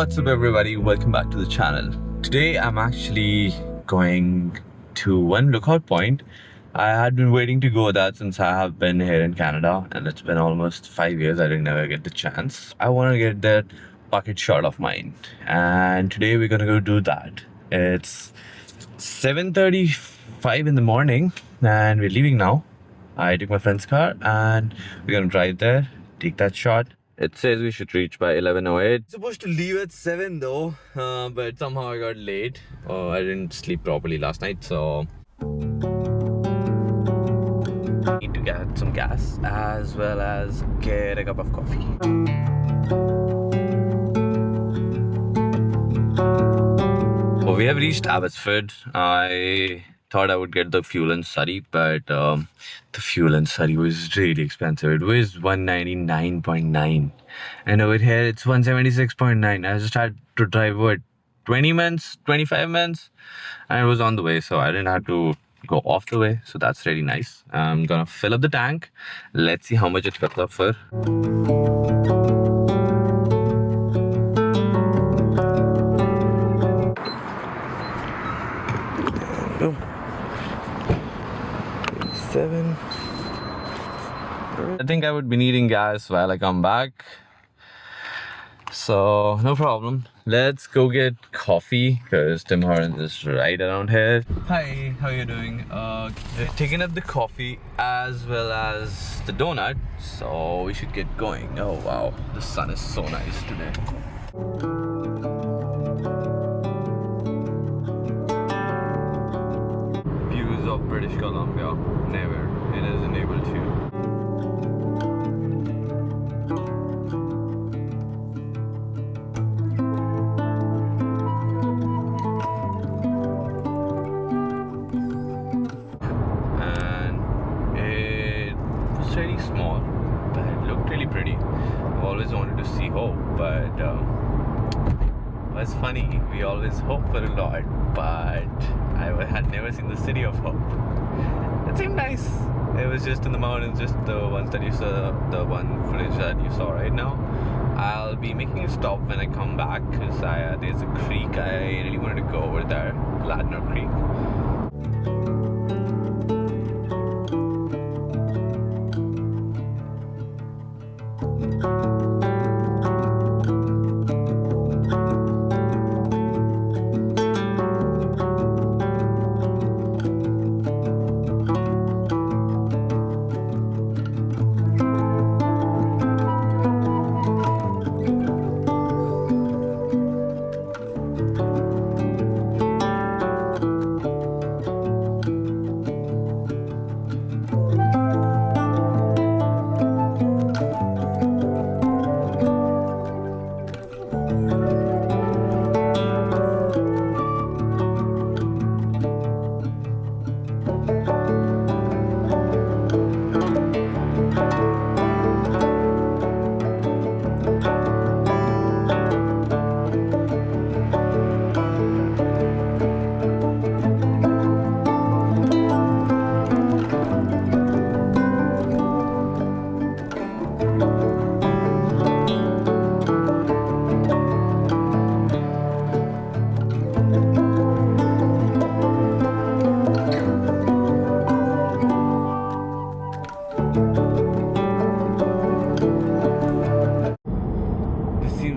What's up everybody, welcome back to the channel. Today I'm actually going to one lookout point. I had been waiting to go that since I have been here in Canada and it's been almost 5 years. I didn't ever get the chance. I want to get that bucket shot of mine and today we're gonna go do that. It's 7:35 in the morning and we're leaving now. I took my friend's car and we're gonna drive there, take that shot. It says we should reach by 11:08. Supposed to leave at 7 though, but somehow I got late. I didn't sleep properly last night, so need to get some gas as well as get a cup of coffee. So we have reached Abbotsford. I thought I would get the fuel in Surrey, but the fuel in Surrey was really expensive. It was 199.9 and over here it's 176.9. I just had to drive 20 minutes, 25 minutes and it was on the way, so I didn't have to go off the way, so that's really nice. I'm gonna fill up the tank. Let's see how much it comes up for. I think I would be needing gas while I come back, so no problem. Let's go get coffee because Tim Hortons is right around here. Hi, how are you doing? Taking up the coffee as well as the donut, so we should get going. Oh wow, the sun is so nice today. Views of British Columbia, never. It isn't able to. Really small, but it looked really pretty. I've always wanted to see Hope, but it's funny, we always hope for a lot, but I had never seen the city of Hope. It seemed nice. It was just in the mountains, just the ones that you saw, the one footage that you saw right now. I'll be making a stop when I come back because there's a creek. I really wanted to go over there, Ladner Creek.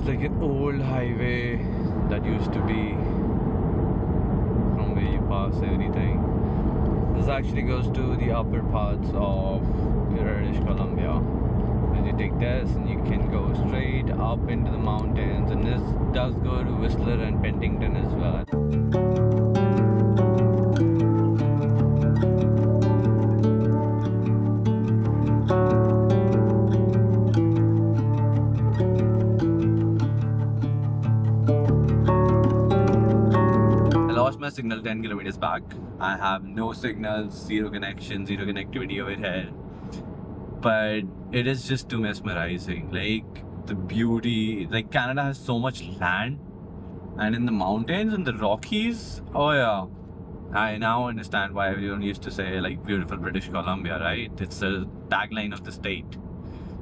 Like an old highway that used to be from where you pass everything. This actually goes to the upper parts of British Columbia. And you take this and you can go straight up into the mountains, and this does go to Whistler and Penticton as well. My signal 10 kilometers back. I have no signals, zero connection, zero connectivity over here, but it is just too mesmerizing. Like the beauty, like Canada has so much land, and in the mountains and the Rockies, oh yeah, I now understand why everyone used to say like beautiful British Columbia, right? It's the tagline of the state.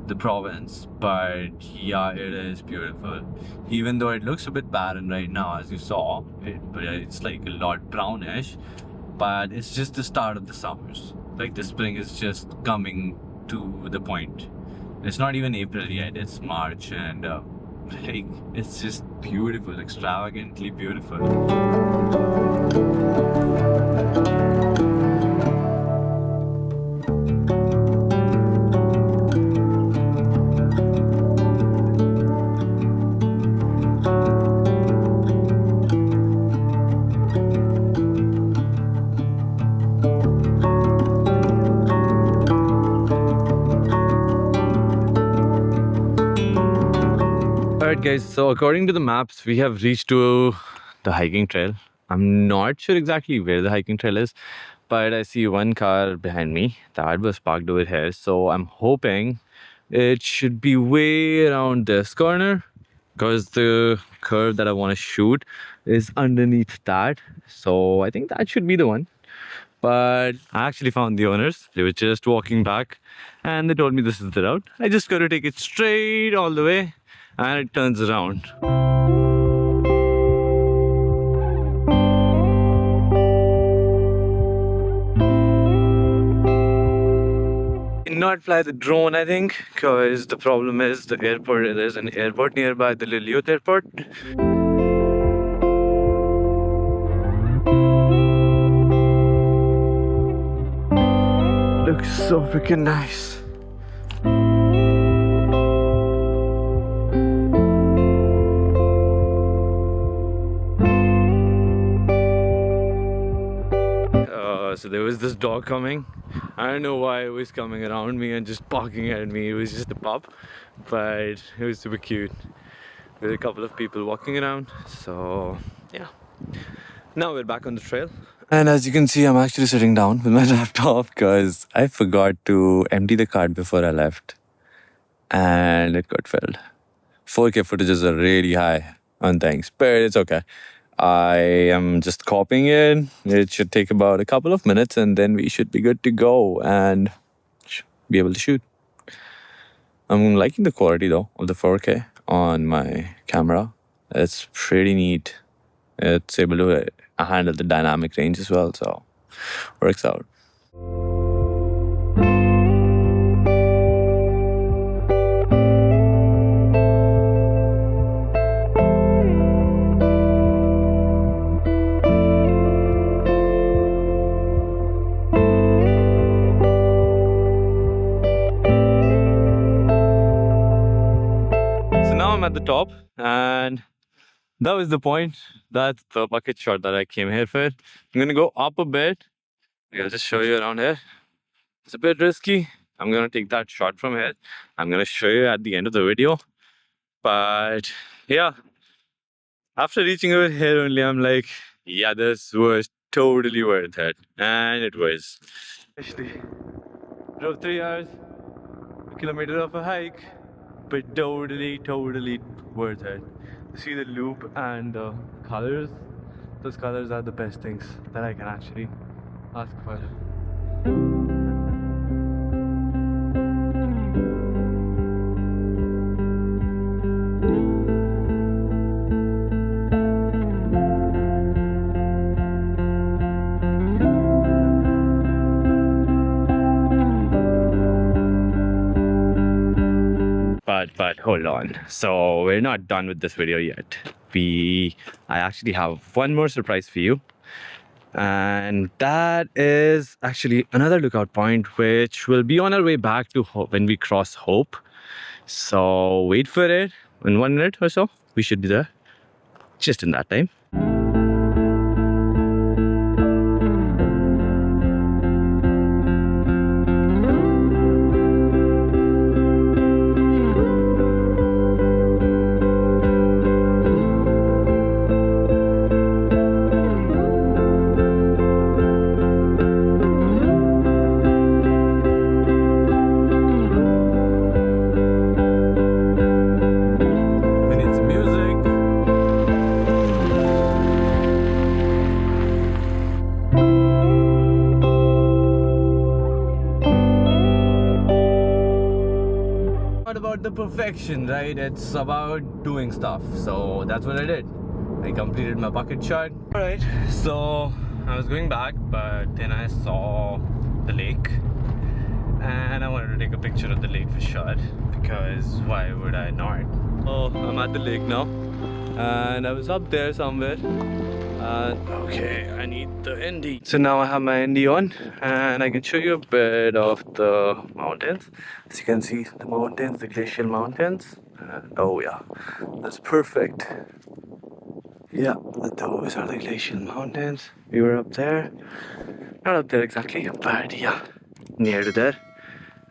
the province, but yeah, it is beautiful. Even though it looks a bit barren right now, as you saw, but it's like a lot brownish. But it's just the start of the summers. Like the spring is just coming to the point. It's not even April yet, it's March, and like it's just beautiful, extravagantly beautiful. Alright guys, so according to the maps, we have reached to the hiking trail. I'm not sure exactly where the hiking trail is, but I see one car behind me that was parked over here. So I'm hoping it should be way around this corner, because the curve that I want to shoot is underneath that. So I think that should be the one. But I actually found the owners. They were just walking back and they told me this is the route. I just got to take it straight all the way and it turns around. Not fly the drone, I think, because the problem is the airport. There's an airport nearby, the Liliot airport. Looks so freaking nice. So there was this dog coming. I don't know why it was coming around me and just barking at me. It was just a pup, but it was super cute. With a couple of people walking around. So yeah, now we're back on the trail. And as you can see, I'm actually sitting down with my laptop because I forgot to empty the card before I left. And it got filled. 4K footages are really high on things, but it's okay. I am just copying it. It should take about a couple of minutes and then we should be good to go and be able to shoot. I'm liking the quality though of the 4K on my camera. It's pretty neat. It's able to handle the dynamic range as well, so works out. At the top, and that was the point. That's the bucket shot that I came here for. I'm gonna go up a bit. I'll just show you around here. It's a bit risky. I'm gonna take that shot from here. I'm gonna show you at the end of the video. But yeah, after reaching over here only, I'm like, yeah, this was totally worth it. And it was. Actually, drove 3 hours, a kilometer of a hike. But totally worth it. You see the loop and the colors. Those colors are the best things that I can actually ask for. But hold on, so we're not done with this video yet. I actually have one more surprise for you, and that is actually another lookout point which will be on our way back to when we cross Hope. So wait for it. In 1 minute or so we should be there, just in that time. the perfection, right? It's about doing stuff. So that's what I did. I completed my bucket shot. Alright, so I was going back, but then I saw the lake and I wanted to take a picture of the lake for sure, because why would I not? Oh, I'm at the lake now and I was up there somewhere. Okay, I need the ND. So now I have my ND on and I can show you a bit of the mountains. As you can see, the mountains, the glacial mountains. Oh yeah, that's perfect. Yeah, those are the glacial mountains. We were up there. Not up there exactly, but yeah, near to there.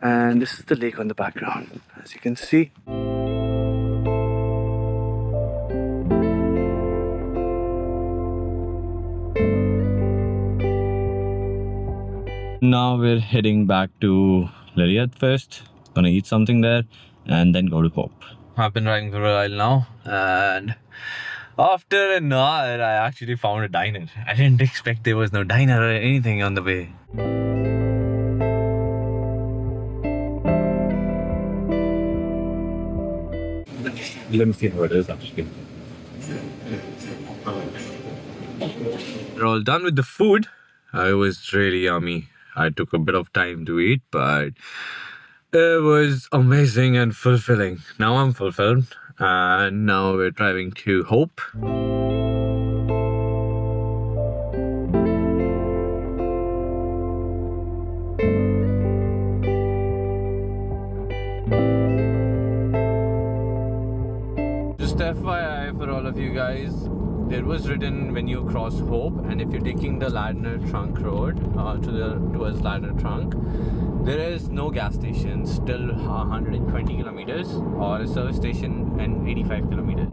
And this is the lake on the background, as you can see. Now we're heading back to Lariat first. Gonna eat something there and then go to Hope. I've been driving for a while now, and after an hour I actually found a diner. I didn't expect there was no diner or anything on the way. Let me see how it is actually. We're all done with the food. It was really yummy. I took a bit of time to eat, but it was amazing and fulfilling. Now I'm fulfilled, and now we're driving to Hope. Just FYI for all of you guys, there was written when you cross Hope, and if you're taking the Ladner Trunk Road towards Ladner Trunk, there is no gas station, still 120 kilometers, or a service station and 85 kilometers.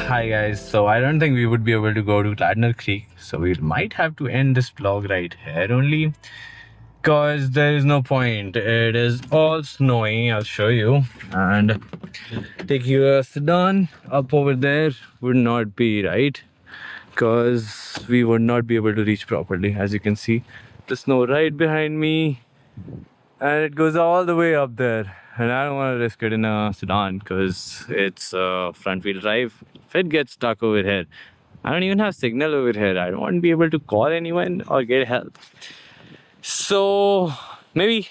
Hi guys, so I don't think we would be able to go to Ladner Creek, so we might have to end this vlog right here only, because there is no point. It is all snowy. I'll show you, and taking a sedan up over there would not be right, because we would not be able to reach properly. As you can see, the snow right behind me, and it goes all the way up there, and I don't want to risk it in a sedan because it's front wheel drive. If it gets stuck over here, I don't even have signal over here. I don't want to be able to call anyone or get help. So maybe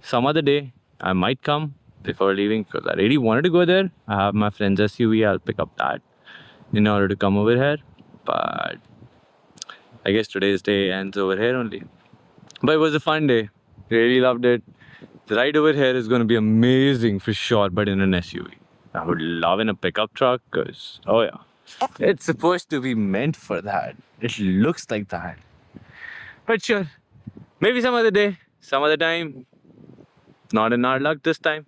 some other day I might come before leaving, because I really wanted to go there. I have my friend's SUV. I'll pick up that in order to come over here, but I guess today's day ends over here only. But it was a fun day. Really loved it. The ride over here is going to be amazing for sure, but in an SUV. I would love in a pickup truck, because, oh yeah, it's supposed to be meant for that. It looks like that. But sure, maybe some other day, some other time. Not in our luck this time.